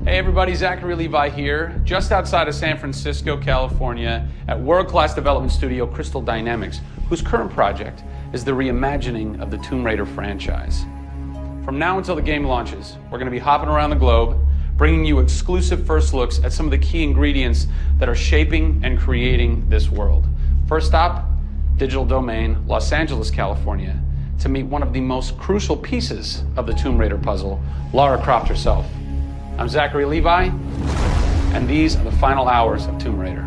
Hey everybody, Zachary Levi here, just outside of San Francisco, California, at world-class development studio Crystal Dynamics, whose current project is the reimagining of the Tomb Raider franchise. From now until the game launches, we're going to be hopping around the globe, bringing you exclusive first looks at some of the key ingredients that are shaping and creating this world. First stop, Digital Domain, Los Angeles, California, to meet one of the most crucial pieces of the Tomb Raider puzzle, Lara Croft herself. I'm Zachary Levi, and these are the final hours of Tomb Raider.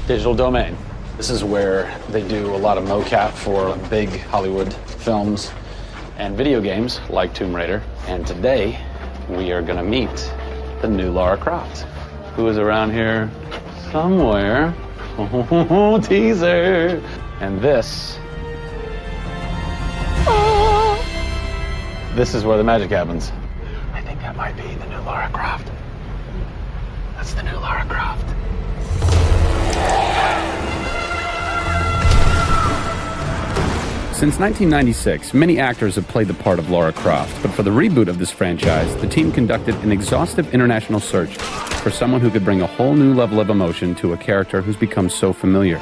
Digital Domain. This is where they do a lot of mocap for big Hollywood films and video games like Tomb Raider. And today, we are gonna meet the new Lara Croft, who is around here somewhere. Teaser! And this is where the magic happens. I think that might be the new Lara Croft. That's the new Lara Croft. Since 1996, many actors have played the part of Lara Croft, but for the reboot of this franchise, the team conducted an exhaustive international search for someone who could bring a whole new level of emotion to a character who's become so familiar.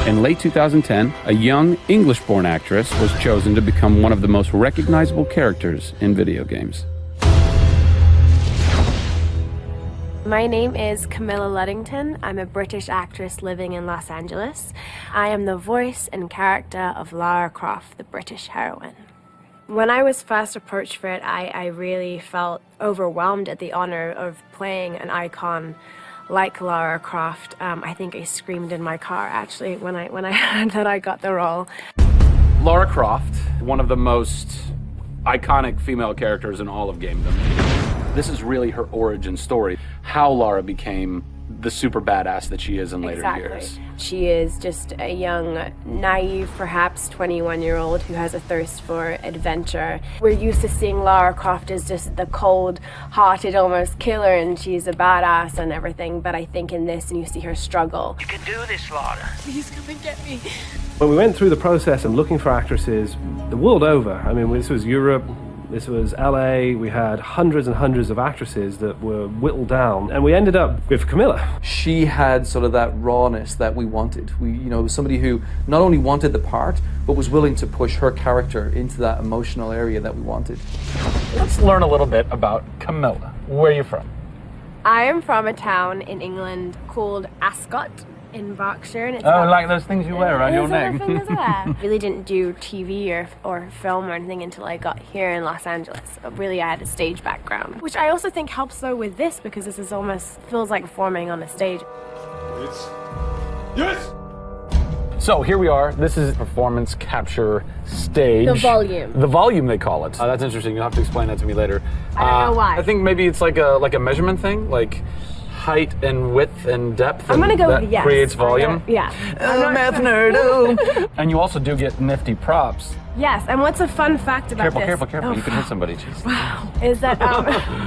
In late 2010, a young English-born actress was chosen to become one of the most recognizable characters in video games. My name is Camilla Luddington. I'm a British actress living in Los Angeles. I am the voice and character of Lara Croft, the British heroine. When I was first approached for it, I really felt overwhelmed at the honor of playing an icon like Lara Croft. I think I screamed in my car, actually, when I heard that I got the role. Lara Croft, one of the most iconic female characters in all of gamedom. This is really her origin story, how Lara became the super badass that she is in later years. She is just a young, naive, perhaps 21-year-old who has a thirst for adventure. We're used to seeing Lara Croft as just the cold-hearted, almost killer, and she's a badass and everything, but I think in this, and you see her struggle. You can do this, Lara. Please come and get me. When we went through the process of looking for actresses the world over, I mean, this was Europe, this was LA, we had hundreds and hundreds of actresses that were whittled down, and we ended up with Camilla. She had sort of that rawness that we wanted. Was somebody who not only wanted the part, but was willing to push her character into that emotional area that we wanted. Let's learn a little bit about Camilla. Where are you from? I am from a town in England called Ascot in Berkshire. And it's like those things you wear around your neck. Really didn't do TV or film or anything until I got here in Los Angeles. Really, I had a stage background, which I also think helps though with this, because this is almost feels like performing on a stage. Yes! So here we are. This is performance capture stage. The volume. The volume, they call it. That's interesting. You'll have to explain that to me later. I don't know why. I think maybe it's like a measurement thing, like height and width and depth. I'm gonna go with yes. Creates volume. Yeah. Math nerd. And you also do get nifty props. Yes, and what's a fun fact about this? Careful. Oh, you can hit somebody. Jeez. Wow. Is that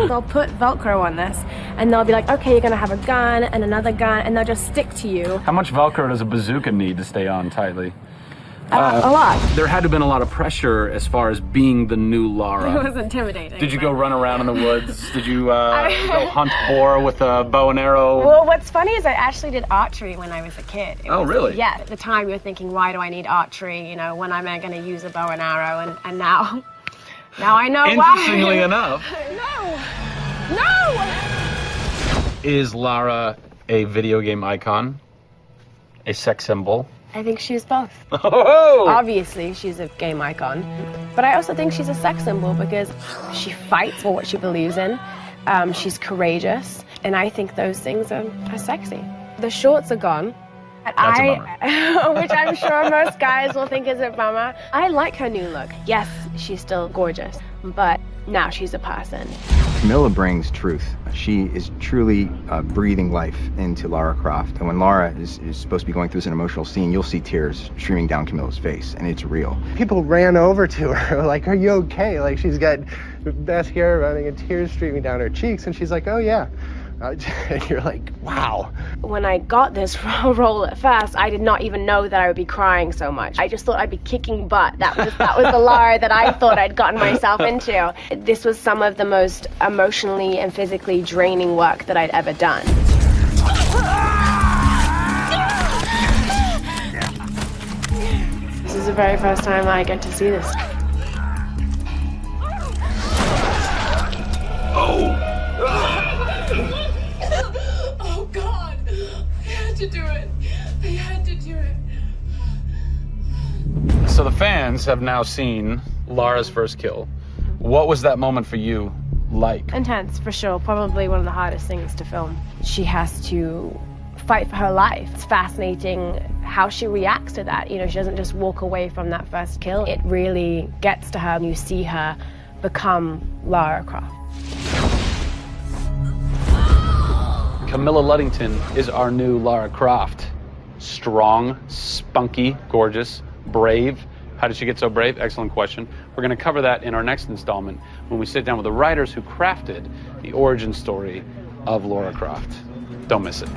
they'll put Velcro on this, and they'll be like, okay, you're gonna have a gun and another gun, and they'll just stick to you. How much Velcro does a bazooka need to stay on tightly? A lot. There had to have been a lot of pressure as far as being the new Lara. It was intimidating. Did you go run around in the woods? Did you go hunt boar with a bow and arrow? Well, what's funny is I actually did archery when I was a kid. Really? Yeah. At the time, you're thinking, why do I need archery? When am I going to use a bow and arrow? And now I know why. Interestingly enough. No! Is Lara a video game icon? A sex symbol? I think she's both. Oh! Obviously, she's a game icon, but I also think she's a sex symbol because she fights for what she believes in. She's courageous, and I think those things are sexy. The shorts are gone. That's a bummer. Which I'm sure most guys will think is a bummer. I like her new look. Yes, she's still gorgeous, but now she's a person. Camilla brings truth. She is truly breathing life into Lara Croft. And when Lara is supposed to be going through an emotional scene, you'll see tears streaming down Camilla's face, and it's real. People ran over to her, like, are you okay? Like, she's got mascara running and tears streaming down her cheeks, and she's like, oh yeah, You're like, wow. When I got this role at first, I did not even know that I would be crying so much. I just thought I'd be kicking butt. That was the Lara that I thought I'd gotten myself into. This was some of the most emotionally and physically draining work that I'd ever done. This is the very first time I get to see this. Oh God! I had to do it. I had to do it. So the fans have now seen Lara's first kill. What was that moment for you like? Intense, for sure. Probably one of the hardest things to film. She has to fight for her life. It's fascinating how she reacts to that. You know, she doesn't just walk away from that first kill. It really gets to her, and you see her become Lara Croft. Camilla Luddington is our new Lara Croft. Strong, spunky, gorgeous, brave. How did she get so brave? Excellent question. We're going to cover that in our next installment when we sit down with the writers who crafted the origin story of Lara Croft. Don't miss it.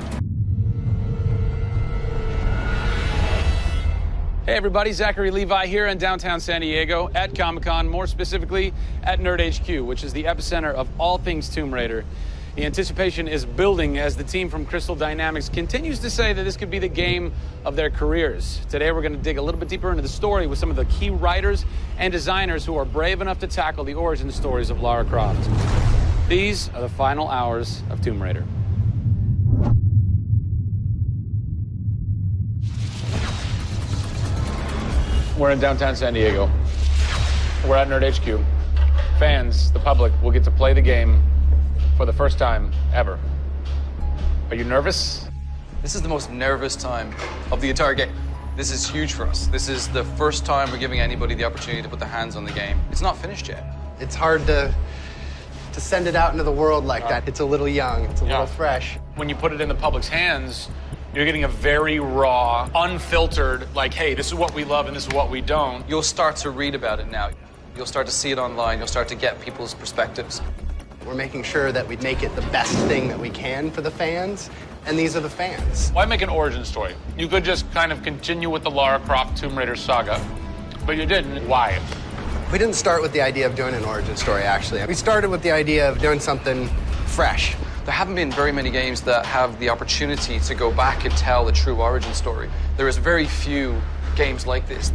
Hey everybody, Zachary Levi here in downtown San Diego at Comic-Con, more specifically at Nerd HQ, which is the epicenter of all things Tomb Raider. The anticipation is building as the team from Crystal Dynamics continues to say that this could be the game of their careers. Today we're going to dig a little bit deeper into the story with some of the key writers and designers who are brave enough to tackle the origin stories of Lara Croft. These are the final hours of Tomb Raider. We're in downtown San Diego. We're at Nerd HQ. Fans, the public, will get to play the game for the first time ever. Are you nervous? This is the most nervous time of the entire game. This is huge for us. This is the first time we're giving anybody the opportunity to put their hands on the game. It's not finished yet. It's hard to send it out into the world like that. It's a little young, it's a little fresh. When you put it in the public's hands, you're getting a very raw, unfiltered, like, hey, this is what we love and this is what we don't. You'll start to read about it now. You'll start to see it online. You'll start to get people's perspectives. We're making sure that we make it the best thing that we can for the fans, and these are the fans. Why make an origin story? You could just kind of continue with the Lara Croft Tomb Raider saga, but you didn't. Why? We didn't start with the idea of doing an origin story, actually. We started with the idea of doing something fresh. There haven't been very many games that have the opportunity to go back and tell the true origin story. There is very few games like this.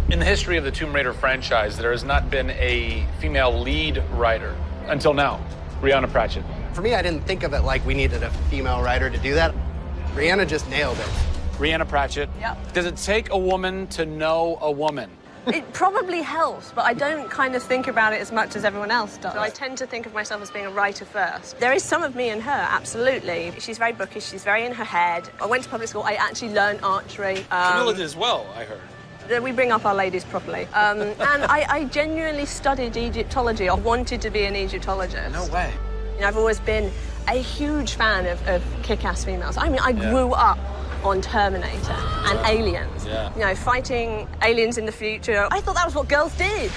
In the history of the Tomb Raider franchise, there has not been a female lead writer until now, Rhianna Pratchett. For me, I didn't think of it like we needed a female writer to do that. Rhianna just nailed it. Rhianna Pratchett. Yep. Does it take a woman to know a woman? It probably helps, but I don't kind of think about it as much as everyone else does. So I tend to think of myself as being a writer first. There is some of me in her, absolutely. She's very bookish, she's very in her head. I went to public school, I actually learned archery. Camilla did as well, I heard. We bring up our ladies properly. And I genuinely studied Egyptology. I wanted to be an Egyptologist. No way. You know, I've always been a huge fan of kick-ass females. I mean, I grew up on Terminator and Aliens. Yeah. You know, fighting aliens in the future. I thought that was what girls did.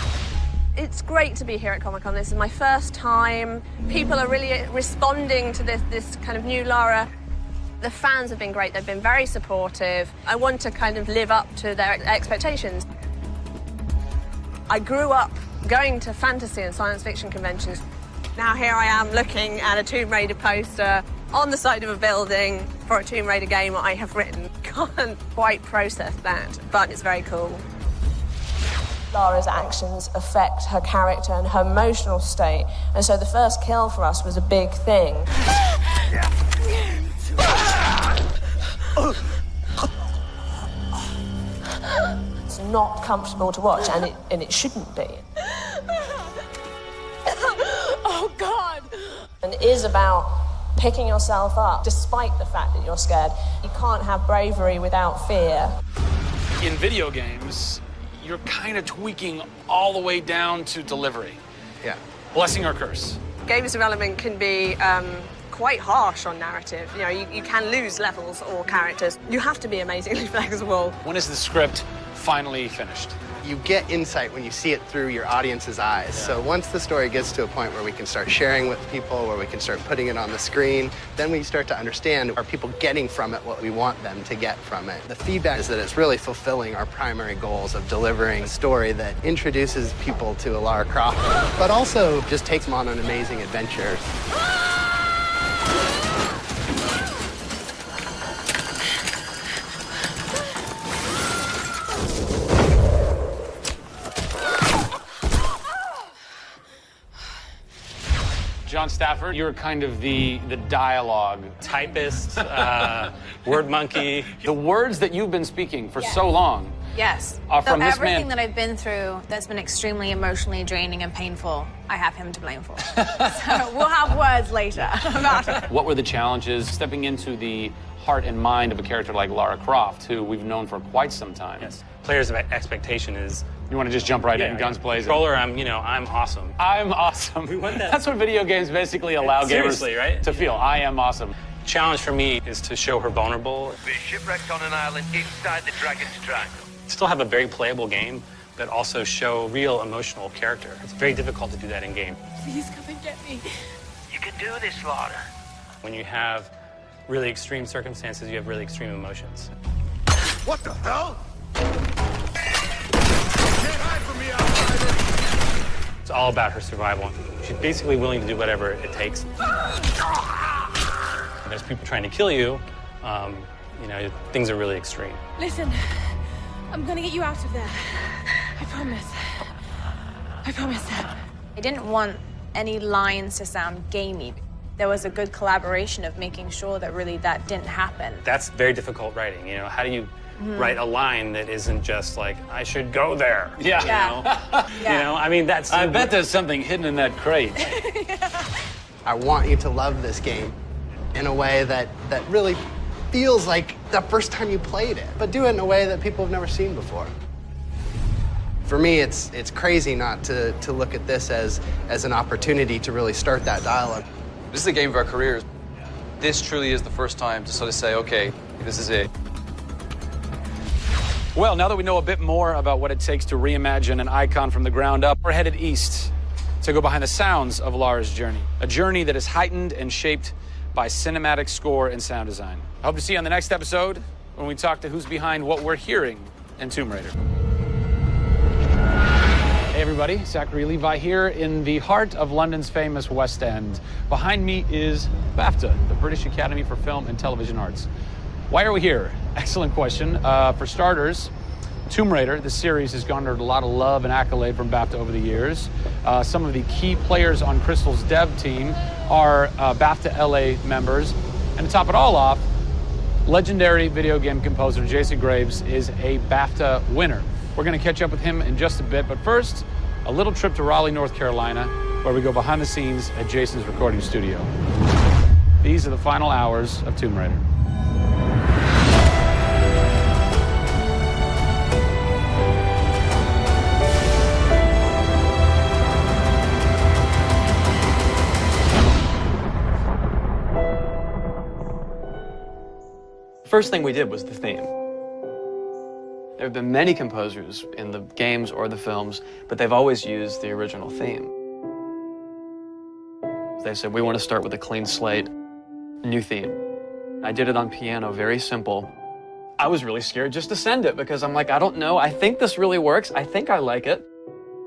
It's great to be here at Comic-Con. This is my first time. People are really responding to this kind of new Lara. The fans have been great. They've been very supportive. I want to kind of live up to their expectations. I grew up going to fantasy and science fiction conventions. Now here I am looking at a Tomb Raider poster on the side of a building for a Tomb Raider game I have written. Can't quite process that, but it's very cool. Lara's actions affect her character and her emotional state, and so the first kill for us was a big thing. It's not comfortable to watch, and it shouldn't be. Oh, God! And it is about picking yourself up, despite the fact that you're scared. You can't have bravery without fear. In video games, you're kind of tweaking all the way down to delivery. Yeah. Blessing or curse. Games development can be quite harsh on narrative. You know, you can lose levels or characters. You have to be amazingly flexible. When is the script finally finished. You get insight when you see it through your audience's eyes. So once the story gets to a point where we can start sharing with people, where we can start putting it on the screen, then we start to understand, are people getting from it what we want them to get from it? The feedback is that it's really fulfilling our primary goals of delivering a story that introduces people to a Lara Croft, but also just takes them on an amazing adventure. John Stafford, you're kind of the dialogue typist, word monkey. The words that you've been speaking for so long. Yes. Are from this everything man. that I've been through that's been extremely emotionally draining and painful, I have him to blame for. So we'll have words later about it. What were the challenges stepping into the heart and mind of a character like Lara Croft, who we've known for quite some time? Yes. Players' expectation is... You want to just jump right in, guns blazing? Controller, I'm awesome. I'm awesome. We want that. That's what video games basically allow gamers right? to feel. I am awesome. Challenge for me is to show her vulnerable. We're shipwrecked on an island inside the Dragon's Triangle. Still have a very playable game, but also show real emotional character. It's very difficult to do that in game. Please come and get me. You can do this, Lara. When you have really extreme circumstances, you have really extreme emotions. What the hell? Can't hide from me, outsider! It's all about her survival. She's basically willing to do whatever it takes. There's people trying to kill you. Things are really extreme. Listen, I'm gonna get you out of there. I promise. I promise. I didn't want any lines to sound gamey. There was a good collaboration of making sure that really that didn't happen. That's very difficult writing. How do you write a line that isn't just like, I should go there? That's... I bet there's something hidden in that crate. I want you to love this game in a way that really feels like the first time you played it, but do it in a way that people have never seen before. For me, it's crazy not to look at this as an opportunity to really start that dialogue. This is the game of our careers. This truly is the first time to sort of say, okay, this is it. Well, now that we know a bit more about what it takes to reimagine an icon from the ground up, we're headed east to go behind the sounds of Lara's journey. A journey that is heightened and shaped by cinematic score and sound design. I hope to see you on the next episode when we talk to who's behind what we're hearing in Tomb Raider. Hey everybody, Zachary Levi here in the heart of London's famous West End. Behind me is BAFTA, the British Academy for Film and Television Arts. Why are we here? Excellent question. For starters, Tomb Raider, the series, has garnered a lot of love and accolade from BAFTA over the years. Some of the key players on Crystal's dev team are BAFTA LA members. And to top it all off, legendary video game composer Jason Graves is a BAFTA winner. We're going to catch up with him in just a bit, but first, a little trip to Raleigh, North Carolina, where we go behind the scenes at Jason's recording studio. These are the final hours of Tomb Raider. First thing we did was the theme. There have been many composers in the games or the films, but they've always used the original theme. They said, we want to start with a clean slate, new theme. I did it on piano, very simple. I was really scared just to send it because I'm like, I don't know, I think this really works, I think I like it.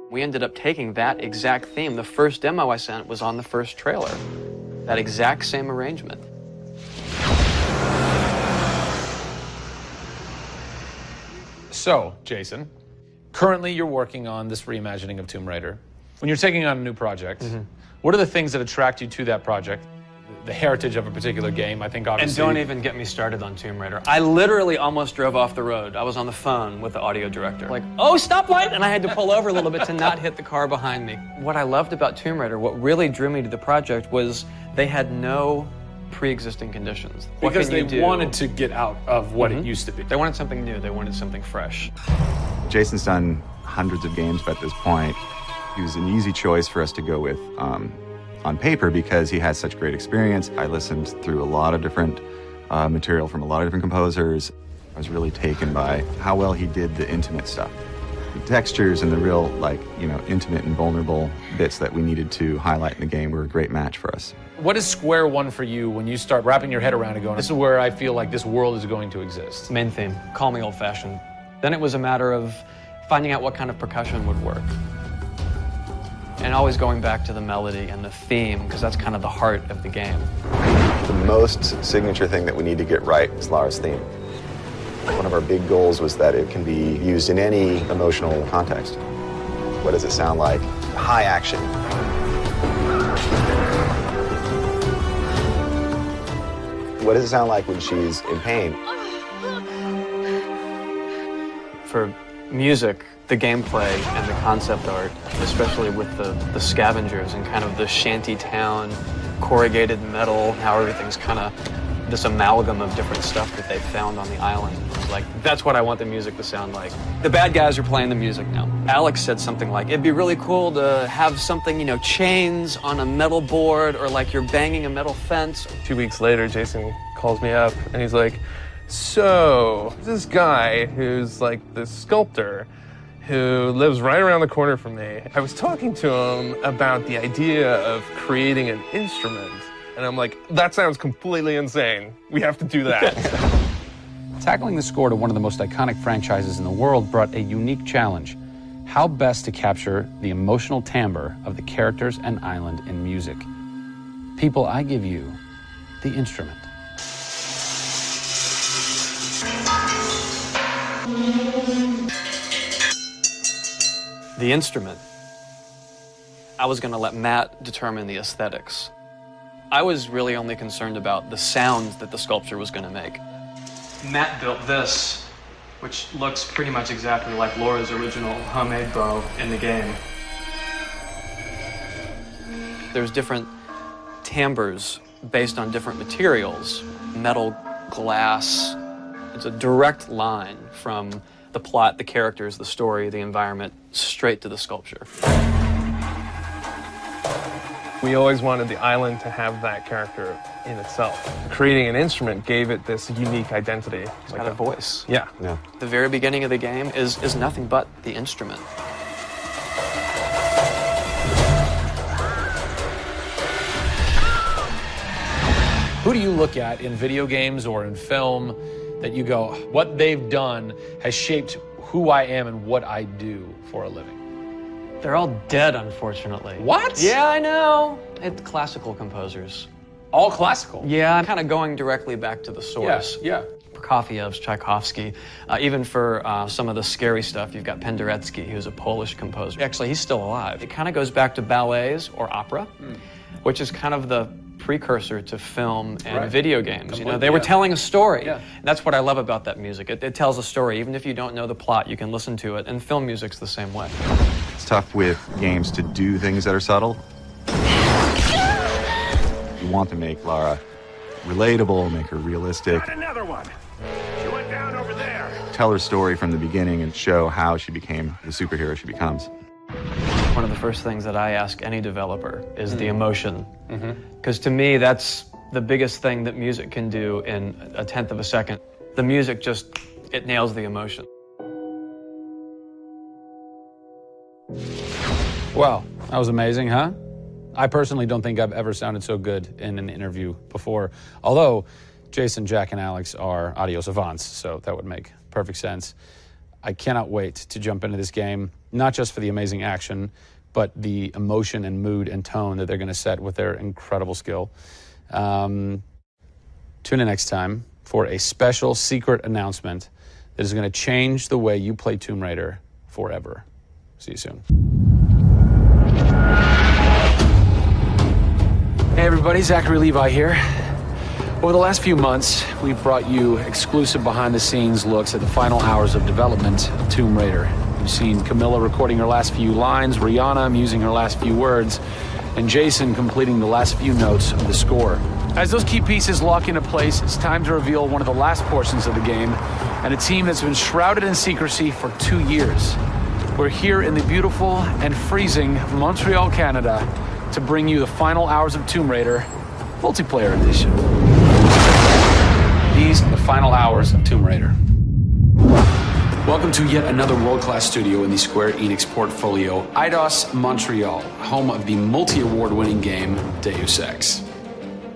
We ended up taking that exact theme. The first demo I sent was on the first trailer. That exact same arrangement. So, Jason, currently you're working on this reimagining of Tomb Raider. When you're taking on a new project, what are the things that attract you to that project? The heritage of a particular game, I think obviously... And don't even get me started on Tomb Raider. I literally almost drove off the road. I was on the phone with the audio director. Like, oh, stoplight! And I had to pull over a little bit to not hit the car behind me. What I loved about Tomb Raider, what really drew me to the project was they had no pre-existing conditions. Because they wanted to get out of what it used to be. They wanted something new. They wanted something fresh. Jason's done hundreds of games at this point. He was an easy choice for us to go with on paper because he has such great experience. I listened through a lot of different material from a lot of different composers. was really taken by how well he did the intimate stuff. The textures and the real, like, you know, intimate and vulnerable bits that we needed to highlight in the game were a great match for us. What is Square One for you when you start wrapping your head around it going, this is where I feel like this world is going to exist? Main theme, call me old-fashioned. Then it was a matter of finding out what kind of percussion would work. And always going back to the melody and the theme, because that's kind of the heart of the game. The most signature thing that we need to get right is Lara's theme. One of our big goals was that it can be used in any emotional context. What does it sound like? High action. What does it sound like when she's in pain? For music, the gameplay and the concept art, especially with the scavengers and kind of the shanty town, corrugated metal, how everything's kind of this amalgam of different stuff that they found on the island. Like, that's what I want the music to sound like. The bad guys are playing the music now. Alex said something like, it'd be really cool to have something, you know, chains on a metal board, or like you're banging a metal fence. 2 weeks later, Jason calls me up and he's like, so, this guy who's like this sculptor who lives right around the corner from me, I was talking to him about the idea of creating an instrument. And I'm like, that sounds completely insane. We have to do that. Tackling the score to one of the most iconic franchises in the world brought a unique challenge. How best to capture the emotional timbre of the characters and island in music? People, I give you the instrument. The instrument. I was going to let Matt determine the aesthetics. I was really only concerned about the sound that the sculpture was going to make. Matt built this, which looks pretty much exactly like Laura's original homemade bow in the game. There's different timbres based on different materials, metal, glass. It's a direct line from the plot, the characters, the story, the environment, straight to the sculpture. We always wanted the island to have that character in itself. Creating an instrument gave it this unique identity. It's got a voice. Yeah. The very beginning of the game is nothing but the instrument. Who do you look at in video games or in film that you go, what they've done has shaped who I am and what I do for a living? They're all dead, unfortunately. What? Yeah, I know. It's classical composers. All classical? Yeah, I'm kind of going directly back to the source. Yeah. Prokofiev's, Tchaikovsky. Even for some of the scary stuff, you've got Penderecki, who's a Polish composer. Actually, he's still alive. It kind of goes back to ballets or opera, which is kind of the precursor to film and video games. You know, they were telling a story. And that's what I love about that music. It tells a story. Even if you don't know the plot, you can listen to it. And film music's the same way. It's tough with games to do things that are subtle. You want to make Lara relatable, make her realistic. Got another one. She went down over there. Tell her story from the beginning and show how she became the superhero she becomes. One of the first things that I ask any developer is the emotion. Because to me, that's the biggest thing that music can do in a tenth of a second. The music just, it nails the emotion. Wow, that was amazing, huh? I personally don't think I've ever sounded so good in an interview before. Although Jason, Jack, and Alex are audio savants, so that would make perfect sense. I cannot wait to jump into this game, not just for the amazing action, but the emotion and mood and tone that they're going to set with their incredible skill. Tune in next time for a special secret announcement that is going to change the way you play Tomb Raider forever. See you soon. Hey everybody, Zachary Levi here. Over the last few months, we've brought you exclusive behind-the-scenes looks at the final hours of development of Tomb Raider. You've seen Camilla recording her last few lines, Rihanna musing her last few words, and Jason completing the last few notes of the score. As those key pieces lock into place, it's time to reveal one of the last portions of the game, and a team that's been shrouded in secrecy for 2 years. We're here in the beautiful and freezing Montreal, Canada, to bring you the final hours of Tomb Raider Multiplayer Edition. These are the final hours of Tomb Raider. Welcome to yet another world-class studio in the Square Enix portfolio, Eidos Montreal, home of the multi-award-winning game Deus Ex.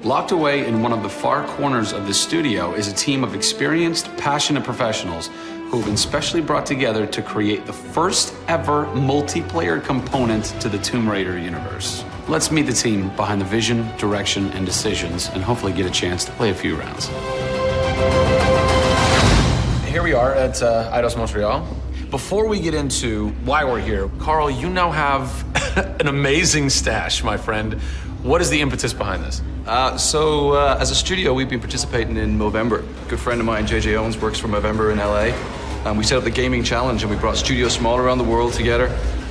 Locked away in one of the far corners of the studio is a team of experienced, passionate professionals who have been specially brought together to create the first ever multiplayer component to the Tomb Raider universe. Let's meet the team behind the vision, direction, and decisions, and hopefully get a chance to play a few rounds. Here we are at Eidos Montreal. Before we get into why we're here, Carl, you now have an amazing stash, my friend. What is the impetus behind this? As a studio, we've been participating in Movember. A good friend of mine, JJ Owens, works for Movember in LA. And we set up the gaming challenge, and we brought studios from all around the world together.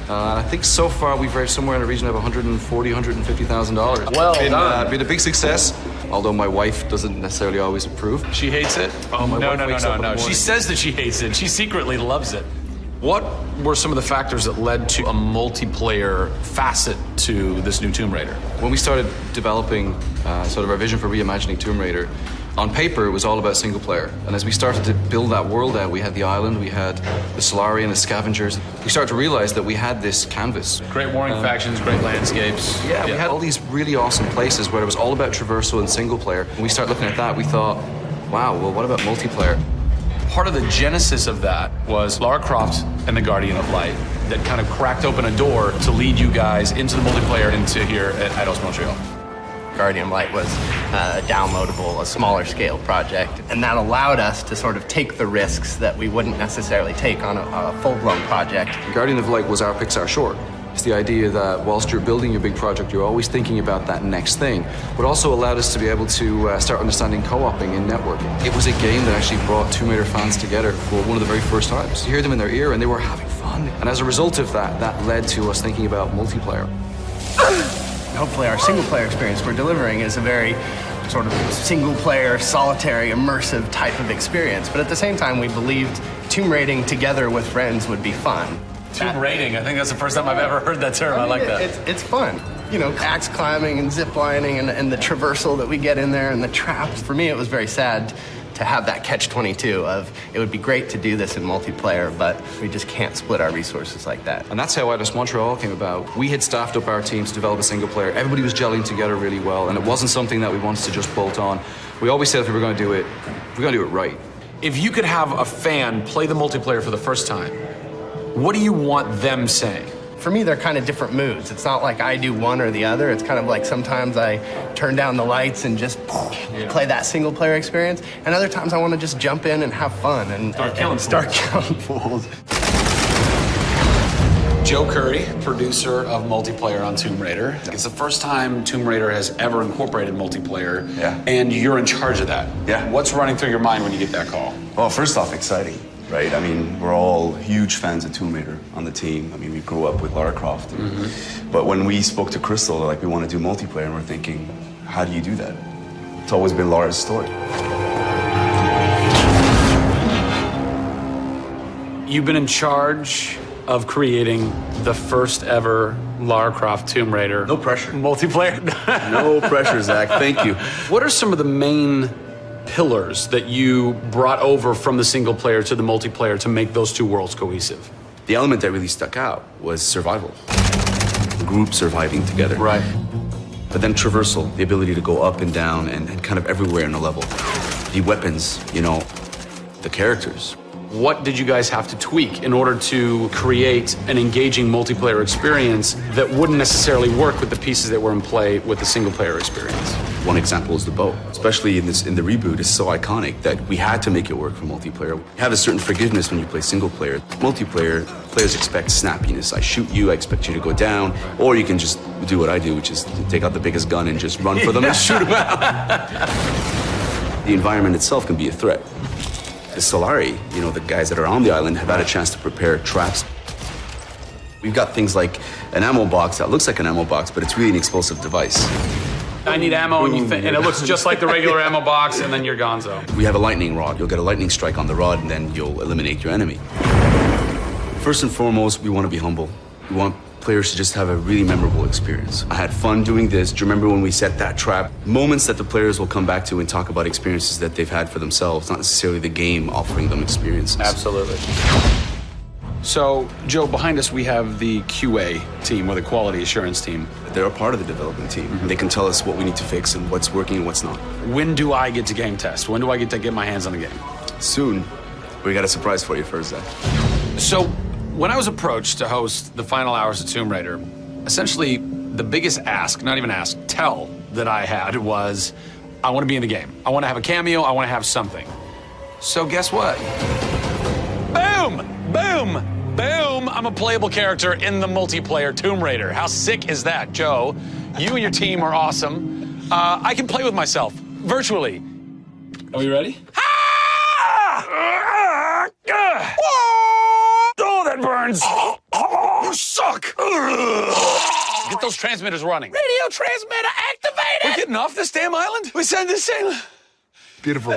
I think so far we've raised somewhere in the region of $140,000, $150,000. Well done. Been a big success, although my wife doesn't necessarily always approve. She hates it? Oh, my wife wakes up in the morning. She says that she hates it. She secretly loves it. What were some of the factors that led to a multiplayer facet to this new Tomb Raider? When we started developing sort of our vision for reimagining Tomb Raider, on paper, it was all about single player. And as we started to build that world out, we had the island, we had the Solari and the scavengers. We started to realize that we had this canvas. Great warring factions, great landscapes. Yeah, we had all these really awesome places where it was all about traversal and single player. When we started looking at that, we thought, wow, well, what about multiplayer? Part of the genesis of that was Lara Croft and the Guardian of Light that kind of cracked open a door to lead you guys into the multiplayer into here at Eidos Montreal. Guardian Light was a downloadable, a smaller scale project, and that allowed us to sort of take the risks that we wouldn't necessarily take on a full-blown project. Guardian of Light was our Pixar short. It's the idea that whilst you're building your big project, you're always thinking about that next thing, but also allowed us to be able to start understanding co-oping and networking. It was a game that actually brought Tomb Raider fans together for one of the very first times. You hear them in their ear and they were having fun. And as a result of that, that led to us thinking about multiplayer. Hopefully our single-player experience we're delivering is a very sort of single-player, solitary, immersive type of experience. But at the same time, we believed tomb raiding together with friends would be fun. Tomb raiding, I think that's the first time I've ever heard that term. I like that. It's fun. You know, axe climbing and zip lining and the traversal that we get in there and the traps. For me, it was very sad to have that catch-22 of it would be great to do this in multiplayer, but we just can't split our resources like that. And that's how Eidos Montreal came about. We had staffed up our team to develop a single player. Everybody was gelling together really well, and it wasn't something that we wanted to just bolt on. We always said if we were going to do it, we're going to do it right. If you could have a fan play the multiplayer for the first time, what do you want them saying? For me, they're kind of different moods. It's not like I do one or the other. It's kind of like sometimes I turn down the lights and just play that single player experience. And other times I want to just jump in and have fun and start killing fools. Joe Curry, producer of multiplayer on Tomb Raider. It's the first time Tomb Raider has ever incorporated multiplayer. Yeah. And you're in charge of that. Yeah. What's running through your mind when you get that call? Well, first off, exciting. Right? I mean, we're all huge fans of Tomb Raider on the team. I mean, we grew up with Lara Croft. But when we spoke to Crystal, like, we want to do multiplayer, and we're thinking, how do you do that? It's always been Lara's story. You've been in charge of creating the first ever Lara Croft Tomb Raider. No pressure. Multiplayer? No pressure, Zach. Thank you. What are some of the main pillars that you brought over from the single player to the multiplayer to make those two worlds cohesive? The element that really stuck out was survival. The group surviving together. Right. But then traversal, the ability to go up and down and kind of everywhere in a level. The weapons, you know, the characters. What did you guys have to tweak in order to create an engaging multiplayer experience that wouldn't necessarily work with the pieces that were in play with the single player experience? One example is the bow, especially in the reboot. It's so iconic that we had to make it work for multiplayer. You have a certain forgiveness when you play single player. Multiplayer, players expect snappiness. I shoot you, I expect you to go down, or you can just do what I do, which is take out the biggest gun and just run for them and shoot them out. The environment itself can be a threat. The Solari, you know, the guys that are on the island have had a chance to prepare traps. We've got things like an ammo box that looks like an ammo box, but it's really an explosive device. I need ammo, and it looks just like the regular ammo box, and then you're gonzo. We have a lightning rod. You'll get a lightning strike on the rod, and then you'll eliminate your enemy. First and foremost, we want to be humble. We want players to just have a really memorable experience. I had fun doing this. Do you remember when we set that trap? Moments that the players will come back to and talk about experiences that they've had for themselves, not necessarily the game offering them experiences. Absolutely. So, Joe, behind us we have the QA team, or the quality assurance team. They're a part of the development team. Mm-hmm. They can tell us what we need to fix and what's working and what's not. When do I get to game test? When do I get to get my hands on the game? Soon. We got a surprise for you first, Zach. So, when I was approached to host the final hours of Tomb Raider, essentially the biggest ask, not even ask, tell that I had was, I want to be in the game. I want to have a cameo, I want to have something. So guess what? Boom! Boom! Boom! I'm a playable character in the multiplayer Tomb Raider. How sick is that, Joe? You and your team are awesome. I can play with myself, virtually. Are you ready? Oh, that burns! You suck! Get those transmitters running. Radio transmitter activated! We're getting off this damn island? We send this thing. Beautiful.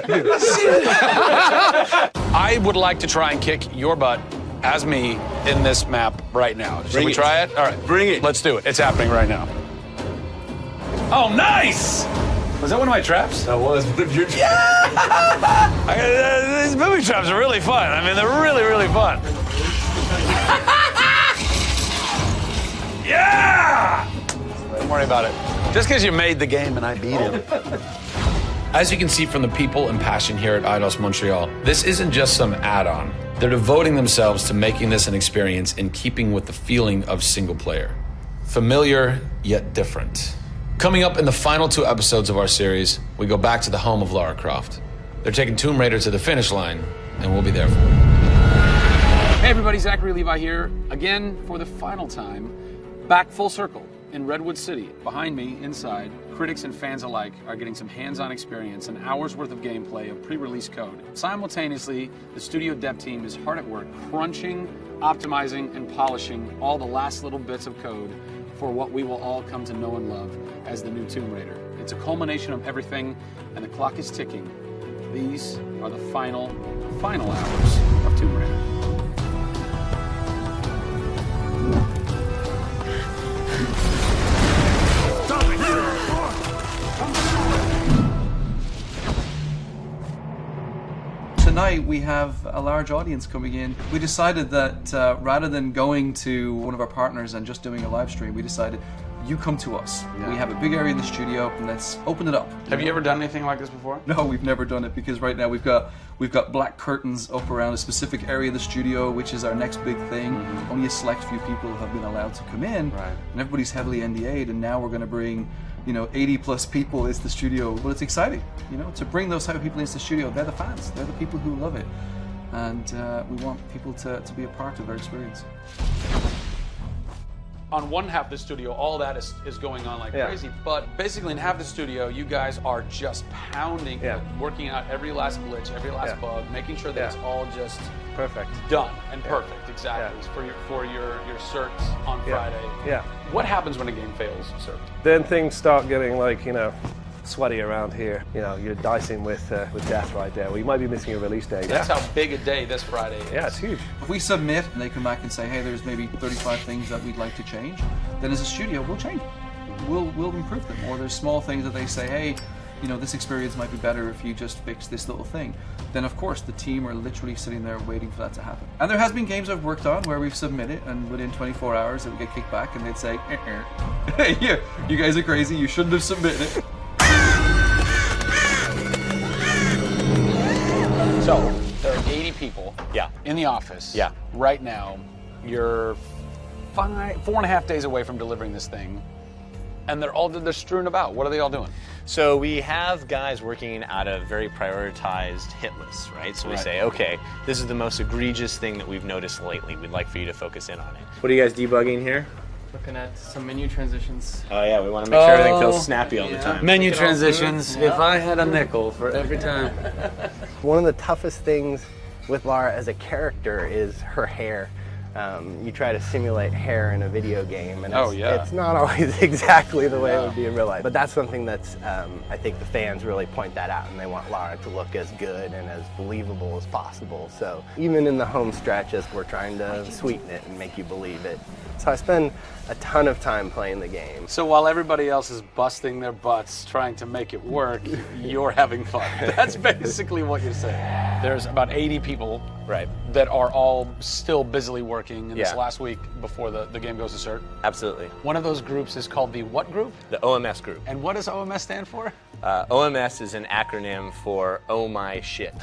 I would like to try and kick your butt as me in this map right now. Should we try it? All right. Bring it. Let's do it. It's happening right now. Oh, nice! Was that one of my traps? That was one of your traps. Yeah! These movie traps are really fun. I mean, they're really, really fun. Yeah! Don't worry about it. Just because you made the game and I beat it. As you can see from the people and passion here at Eidos Montreal, this isn't just some add-on. They're devoting themselves to making this an experience in keeping with the feeling of single player. Familiar, yet different. Coming up in the final 2 episodes of our series, we go back to the home of Lara Croft. They're taking Tomb Raider to the finish line, and we'll be there for it. Hey everybody, Zachary Levi here, again for the final time, back full circle in Redwood City. Behind me, inside, critics and fans alike are getting some hands-on experience and hours worth of gameplay of pre-release code. Simultaneously, the studio dev team is hard at work crunching, optimizing, and polishing all the last little bits of code for what we will all come to know and love as the new Tomb Raider. It's a culmination of everything, and the clock is ticking. These are the final hours of Tomb Raider. Tonight we have a large audience coming in. We decided that rather than going to one of our partners and just doing a live stream, we decided you come to us. Yeah. We have a big area in the studio, and let's open it up. Have you ever done anything like this before? No, we've never done it because right now we've got black curtains up around a specific area of the studio, which is our next big thing. Mm-hmm. Only a select few people have been allowed to come in, right. And everybody's heavily NDA'd, and now we're going to bring 80 plus people into the studio. Well, it's exciting, to bring those type of people into the studio. They're the fans. They're the people who love it. And we want people to be a part of their experience. On one half of the studio, all that is going on like crazy. But basically in half the studio, you guys are just pounding, working out every last glitch, every last bug, making sure that it's all just perfect, done and perfect. Exactly. For your certs on Friday. Yeah. What happens when a game fails, cert? Then things start getting sweaty around here. You're dicing with death right there. Well, you might be missing a release date. That's how big a day this Friday is. Yeah, it's huge. If we submit and they come back and say, hey, there's maybe 35 things that we'd like to change, then as a studio, we'll change them. We'll improve them. Or there's small things that they say, hey, this experience might be better if you just fix this little thing. Then of course the team are literally sitting there waiting for that to happen. And there has been games I've worked on where we've submitted and within 24 hours it would get kicked back and they'd say, hey, yeah, you guys are crazy, you shouldn't have submitted it. So, there are 80 people in the office right now. You're 4.5 days away from delivering this thing, and they're strewn about. What are they all doing? So we have guys working out of very prioritized hit lists, right? So we say, okay, this is the most egregious thing that we've noticed lately. We'd like for you to focus in on it. What are you guys debugging here? Looking at some menu transitions. Oh yeah, we want to make sure everything feels snappy all the time. Menu transitions. If I had a nickel for every time. One of the toughest things with Lara as a character is her hair. You try to simulate hair in a video game, and it's not always exactly the way it would be in real life. But that's something that's, I think the fans really point that out, and they want Lara to look as good and as believable as possible. So even in the home stretches, we're trying to sweeten it and make you believe it. So I spend a ton of time playing the game. So while everybody else is busting their butts trying to make it work, you're having fun. That's basically what you're saying. There's about 80 people that are all still busily working in this last week before the game goes to cert. Absolutely. One of those groups is called the what group? The OMS group. And what does OMS stand for? OMS is an acronym for Oh My Shit.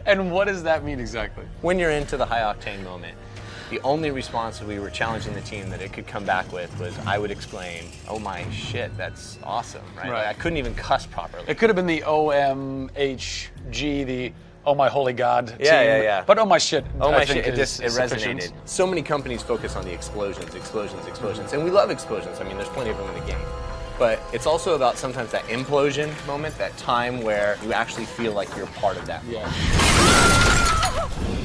And what does that mean exactly? When you're into the high octane moment, the only response we were challenging the team that it could come back with was, I would exclaim, "Oh my shit, that's awesome!" Right? Like, I couldn't even cuss properly. It could have been the OMHG, the Oh my holy God team. Yeah. But oh my shit, oh my I think shit, it is resonated. sufficient. So many companies focus on the explosions, and we love explosions. I mean, there's plenty of them in the game. But it's also about sometimes that implosion moment, that time where you actually feel like you're part of that.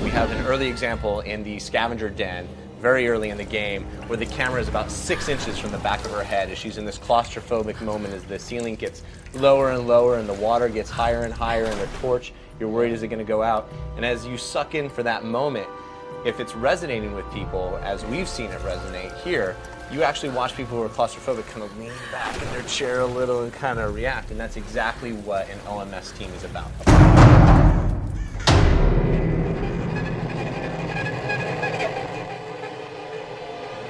We have an early example in the scavenger den, very early in the game, where the camera is about 6 inches from the back of her head as she's in this claustrophobic moment as the ceiling gets lower and lower and the water gets higher and higher, and the torch, you're worried, is it going to go out? And as you suck in for that moment, if it's resonating with people, as we've seen it resonate here, you actually watch people who are claustrophobic kind of lean back in their chair a little and kind of react, and that's exactly what an OMS team is about.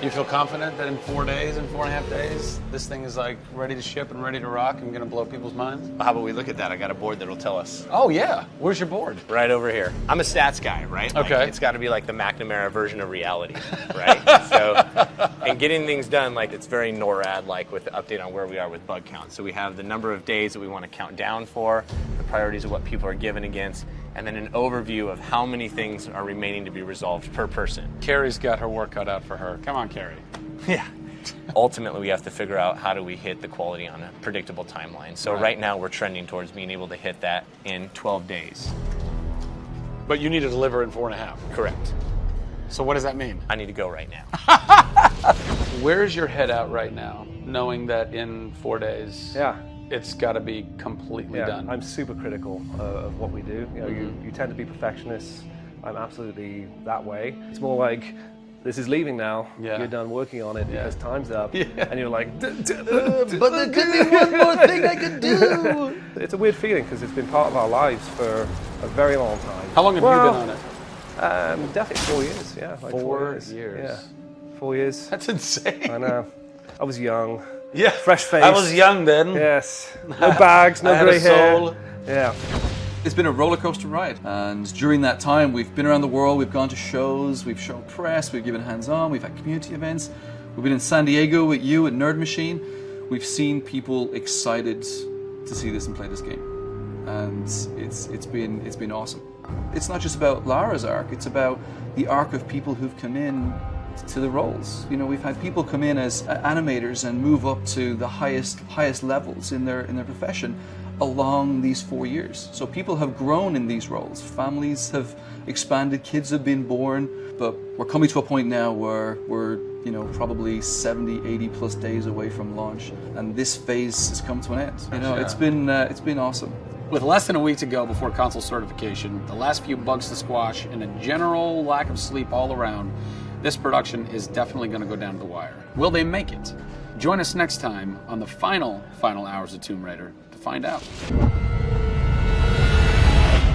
You feel confident that in 4 days, in 4.5 days, this thing is like ready to ship and ready to rock and gonna blow people's minds? How about we look at that? I got a board that'll tell us. Oh yeah, where's your board? Right over here. I'm a stats guy, right? Okay. Like, it's got to be like the McNamara version of reality, right? So, and getting things done, like it's very NORAD-like with the update on where we are with bug count. So we have the number of days that we want to count down for, the priorities of what people are given against, and then an overview of how many things are remaining to be resolved per person. Carrie's got her work cut out for her. Come on, Carrie. Yeah. Ultimately, we have to figure out how do we hit the quality on a predictable timeline. So right now, we're trending towards being able to hit that in 12 days. But you need to deliver in 4.5. Correct. So what does that mean? I need to go right now. Where's your head at right now, knowing that in 4 days, it's got to be completely done? I'm super critical of what we do. You know, you tend to be perfectionists. I'm absolutely that way. It's more like, this is leaving now. You're done working on it because time's up. And you're like, but there could be one more thing I could do. It's a weird feeling because it's been part of our lives for a very long time. How long have you been on it? Definitely 4 years. Yeah, like 4 years. Yeah, 4 years. That's insane. I know. I was young. Yeah, fresh face. I was young then. Yes. No bags, no grey hair. Soul. Yeah. It's been a roller coaster ride, and during that time we've been around the world, we've gone to shows, we've shown press, we've given hands-on, we've had community events, we've been in San Diego with you at Nerd Machine. We've seen people excited to see this and play this game, and it's been awesome. It's not just about Lara's arc, it's about the arc of people who've come in to the roles. You know, we've had people come in as animators and move up to the highest levels in their profession along these 4 years. So people have grown in these roles. Families have expanded, kids have been born, but we're coming to a point now where we're, you know, probably 70, 80 plus days away from launch, and this phase has come to an end. You know, it's been awesome. With less than a week to go before console certification, the last few bugs to squash, and a general lack of sleep all around, this production is definitely going to go down to the wire. Will they make it? Join us next time on the final hours of Tomb Raider to find out.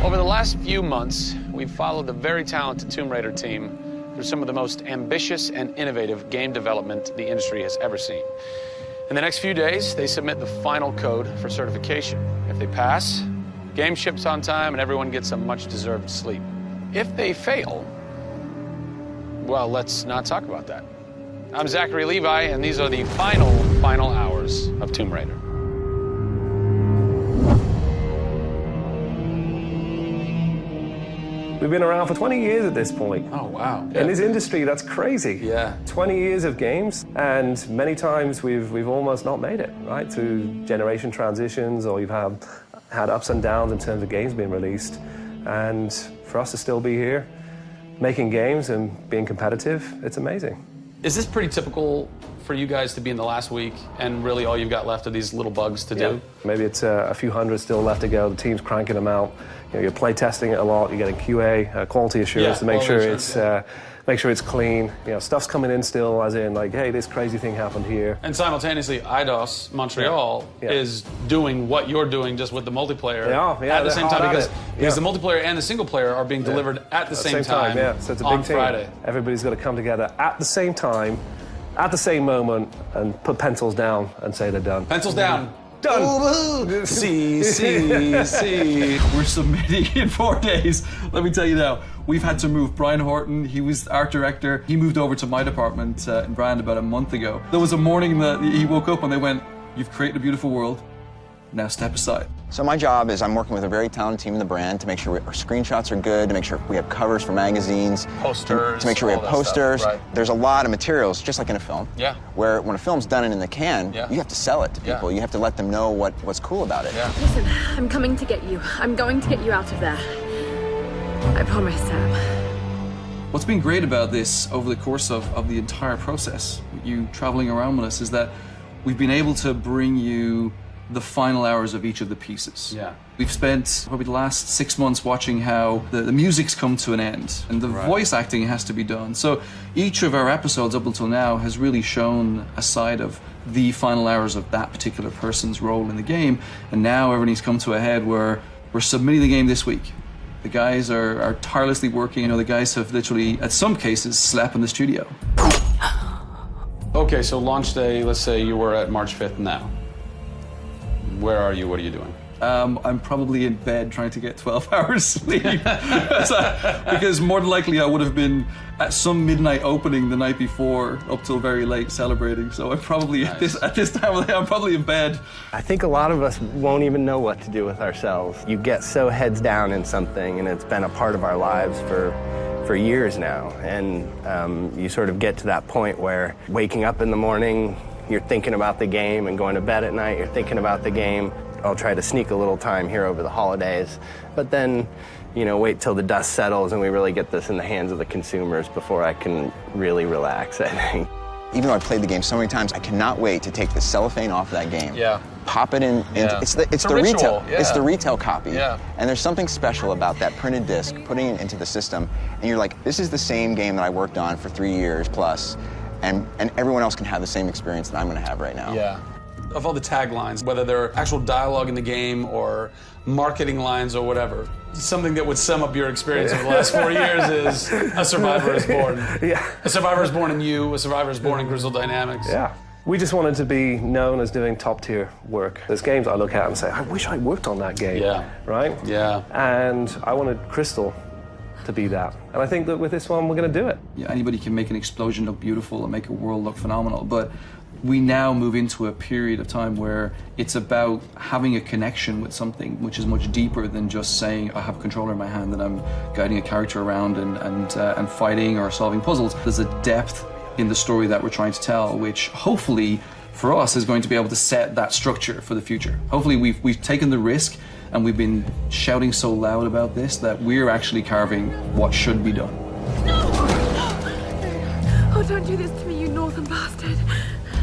Over the last few months, we've followed the very talented Tomb Raider team through some of the most ambitious and innovative game development the industry has ever seen. In the next few days, they submit the final code for certification. If they pass, game ships on time and everyone gets some much-deserved sleep. If they fail, well, let's not talk about that. I'm Zachary Levi, and these are the final hours of Tomb Raider. We've been around for 20 years at this point. Oh, wow. In this industry, that's crazy. Yeah. 20 years of games, and many times we've almost not made it, right? Through generation transitions, or you've had ups and downs in terms of games being released. And for us to still be here, making games and being competitive, it's amazing. Is this pretty typical for you guys to be in the last week and really all you've got left are these little bugs to do? Maybe it's a few hundred still left to go. The team's cranking them out. You're play testing it a lot. You're getting QA, quality assurance, to make sure it's clean. Stuff's coming in still, as in like, hey, this crazy thing happened here. And simultaneously, IDOS Montreal is doing what you're doing, just with the multiplayer at the same time, because the multiplayer and the single player are being delivered at the same time. So it's a big team. Friday. Everybody's got to come together at the same time, at the same moment, and put pencils down and say they're done. Pencils down. Done. See. We're submitting in 4 days. Let me tell you now, we've had to move. Brian Horton, he was art director. He moved over to my department in Brand about a month ago. There was a morning that he woke up and they went, "You've created a beautiful world. Now step aside." So my job is I'm working with a very talented team in the brand to make sure our screenshots are good, to make sure we have covers for magazines, posters, to make sure we have posters. Right. There's a lot of materials, just like in a film. Yeah. Where when a film's done and in the can, you have to sell it to people. You have to let them know what's cool about it. Yeah. Listen, I'm coming to get you. I'm going to get you out of there. I promise, Sam. What's been great about this over the course of the entire process, you traveling around with us, is that we've been able to bring you the final hours of each of the pieces. Yeah. We've spent probably the last 6 months watching how the music's come to an end and the voice acting has to be done. So each of our episodes up until now has really shown a side of the final hours of that particular person's role in the game. And now everything's come to a head where we're submitting the game this week. The guys are tirelessly working. The guys have literally, at some cases, slept in the studio. Okay, so launch day, let's say you were at March 5th now. Where are you? What are you doing? I'm probably in bed trying to get 12 hours sleep. Because more than likely I would have been at some midnight opening the night before up till very late celebrating. So I'm probably at this time of the day, I'm probably in bed. I think a lot of us won't even know what to do with ourselves. You get so heads down in something and it's been a part of our lives for years now. And you sort of get to that point where waking up in the morning, you're thinking about the game, and going to bed at night, you're thinking about the game. I'll try to sneak a little time here over the holidays, but then, wait till the dust settles and we really get this in the hands of the consumers before I can really relax, I think. Even though I've played the game so many times, I cannot wait to take the cellophane off that game. Yeah. Pop it in. It's the ritual. retail. It's the retail copy. Yeah. And there's something special about that printed disc, putting it into the system, and you're like, this is the same game that I worked on for 3 years plus. And everyone else can have the same experience that I'm going to have right now. Yeah. Of all the taglines, whether they're actual dialogue in the game or marketing lines or whatever, something that would sum up your experience over the last 4 years is A Survivor is Born. Yeah. A Survivor is Born in you, A Survivor is Born in Crystal Dynamics. Yeah. We just wanted to be known as doing top-tier work. There's games I look at and say, I wish I worked on that game. Yeah. Right? Yeah. And I wanted Crystal to be that. And I think that with this one, we're going to do it. Yeah, anybody can make an explosion look beautiful and make a world look phenomenal, but we now move into a period of time where it's about having a connection with something which is much deeper than just saying, I have a controller in my hand and I'm guiding a character around and fighting or solving puzzles. There's a depth in the story that we're trying to tell, which hopefully for us is going to be able to set that structure for the future. Hopefully we've taken the risk and we've been shouting so loud about this that we're actually carving what should be done. No! Oh, don't do this to me, you northern bastard.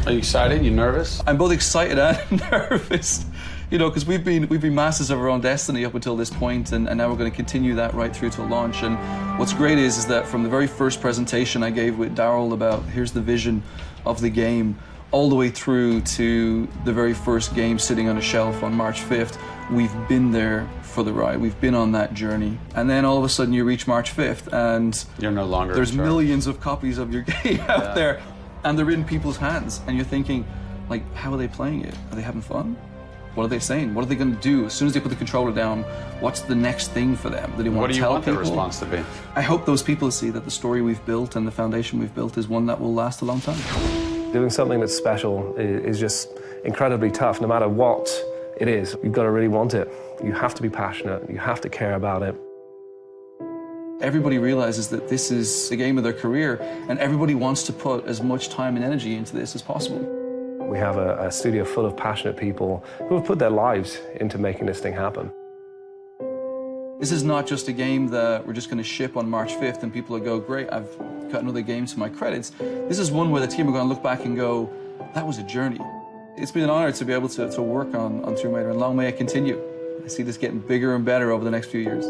Are you excited? You nervous? I'm both excited and nervous, because we've been masters of our own destiny up until this point, and now we're going to continue that right through to launch. And what's great is that from the very first presentation I gave with Daryl about here's the vision of the game, all the way through to the very first game sitting on a shelf on March 5th, we've been there for the ride. We've been on that journey. And then all of a sudden you reach March 5th and you're no longer there's millions of copies of your game out there, and they're in people's hands, and you're thinking, like, how are they playing it? Are they having fun? What are they saying? What are they going to do? As soon as they put the controller down, what's the next thing for them? Do they want to tell people? What do you want their response to be? I hope those people see that the story we've built and the foundation we've built is one that will last a long time. Doing something that's special is just incredibly tough, no matter what it is. You've got to really want it. You have to be passionate. You have to care about it. Everybody realizes that this is the game of their career, and everybody wants to put as much time and energy into this as possible. We have a studio full of passionate people who have put their lives into making this thing happen. This is not just a game that we're just going to ship on March 5th and people will go, great, I've got another game to my credits. This is one where the team are going to look back and go, that was a journey. It's been an honor to be able to work on Tomb Raider, and long may it continue. I see this getting bigger and better over the next few years.